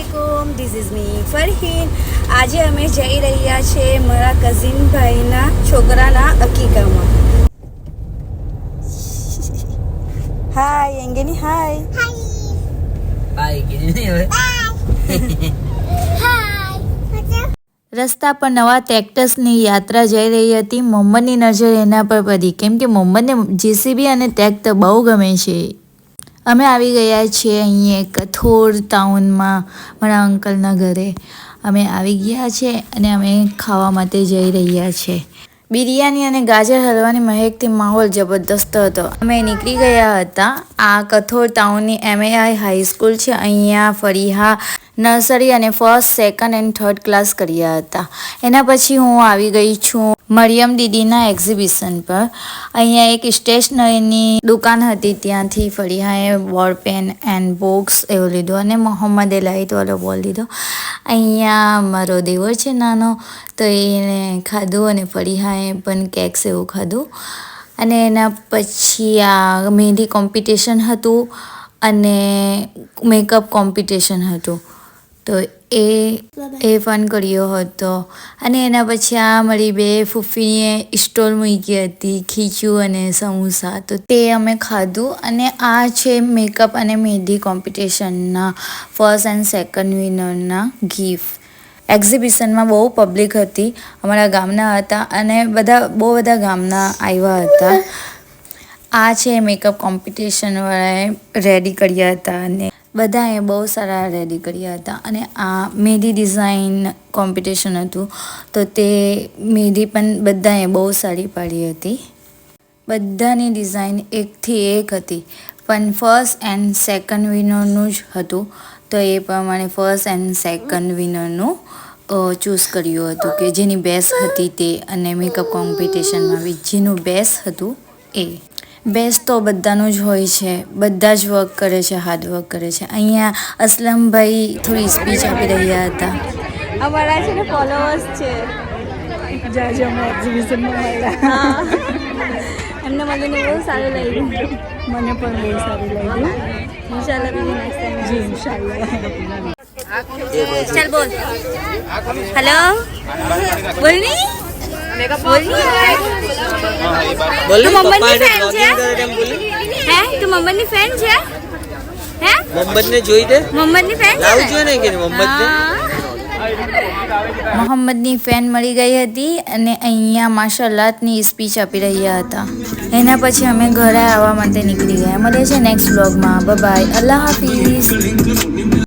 अस्सलामुअलैकुम this is me Farheen. આજે અમે જઈ રહ્યા છે મારા કઝિન ભાઈના છોકરાના અકીકામાં। હાય એંગેની હાય બાય કીધી હવે રસ્તા પર નવા ટ્રેક્ટર્સની યાત્રા જઈ રહી હતી। મોહમ્મદની નજર એના પર પડી કેમ કે મોહમ્મદને જેસીબી અને ટ્રેક્ટર બહુ ગમે છે। અમે આવી ગયા છીએ અહીંયા કથોર ટાઉનમાં મારા અંકલના ઘરે। અમે આવી ગયા છે અને અમે ખાવા માટે જઈ રહ્યા છે। બિરયાની અને ગાજર હલવાની મહેકથી માહોલ જબરદસ્ત હતો। અમે નીકળી ગયા હતા। આ કથોર ટાઉનની MAI હાઈસ્કૂલ છે। અહીંયા ફરીહા નર્સરી અને first second and third class કર્યા હતા। એના પછી હું આવી ગઈ છું મરિયમ દીદીના એક્ઝિબિશન પર। અહીંયા એક સ્ટેશનરીની દુકાન હતી, ત્યાંથી ફરીહાએ બોલ પેન એન્ડ બોક્સ એવું લીધું અને મોહમ્મદે લાઇટવાળો બોલ લીધો। અહીંયા મારો દેવર છે નાનો, તો એને ખાધું અને ફરીહાએ પણ કેક્સ એવું ખાધું। અને એના પછી આ મહેંદી કોમ્પિટિશન હતું અને મેકઅપ કોમ્પિટિશન હતું, તો એ ફન કર્યો હતો। અને એના પછી આ મારી બે ફૂફીએ સ્ટોલ મૂકી હતી, ખીચું અને સમોસા, તો તે અમે ખાધું। અને આ છે મેકઅપ અને મહેંદી કોમ્પિટિશનના ફર્સ્ટ એન્ડ સેકન્ડ વિનરના ગિફ્ટ। એક્ઝિબિશનમાં બહુ પબ્લિક હતી, અમારા ગામના હતા અને બહુ બધા ગામના આવ્યા હતા। આ છે મેકઅપ કોમ્પિટિશનવાળાએ રેડી કર્યા હતા અને બધાએ બહુ સારા રેડી કર્યા હતા। અને આ મહેંદી ડિઝાઇન કોમ્પિટિશન હતું, તો તે મહેંદી પણ બધાએ બહુ સારી પાડી હતી। બધાની ડિઝાઇન એકથી એક હતી, પણ ફર્સ્ટ એન્ડ સેકન્ડ વિનરનું જ હતું, તો એ પ્રમાણે ફર્સ્ટ એન્ડ સેકન્ડ વિનરનું ચૂઝ કર્યું હતું કે જેની બેસ્ટ હતી તે, અને મેકઅપ કોમ્પિટિશનમાં બી જેનું બેસ્ટ હતું એ। બેસ્ટ તો બધાનું જ હોય છે, બધા જ વર્ક કરે છે, હાર્ડ વર્ક કરે છે। અહીંયા અસલમભાઈ થોડી સ્પીચ આપી રહ્યા હતા। અમારા છે ને ફોલોઅર્સ છે, જાજો એક્ઝિબિશનમાં મળ્યા। એમને મળીને બહુ સારું લાગ્યું, મને પણ બહુ સારું લાગ્યું। ઇન્શાલ્લાહ બીજી નેક્સ્ટ ટાઈમ જી ઇન્શાલ્લાહ। चल बोल हेलो बोलनी બોલ તું મોહમ્મદની ફેન છે હે? તું મોહમ્મદની ફેન છે હે? મોહમ્મદને જોઈ દે, મોહમ્મદની ફેન છે લાવું જોઈએ ને કે મોહમ્મદને। મોહમ્મદની ફેન મળી ગઈ હતી અને અહીંયા માશાઅલ્લાહની સ્પીચ આપી રહ્યા હતા। એના પછી અમે ઘરે આવવા માટે નીકળી ગયા। મળે છે નેક્સ્ટ વ્લોગમાં। બાય બાય, અલ્લાહ હાફિઝ।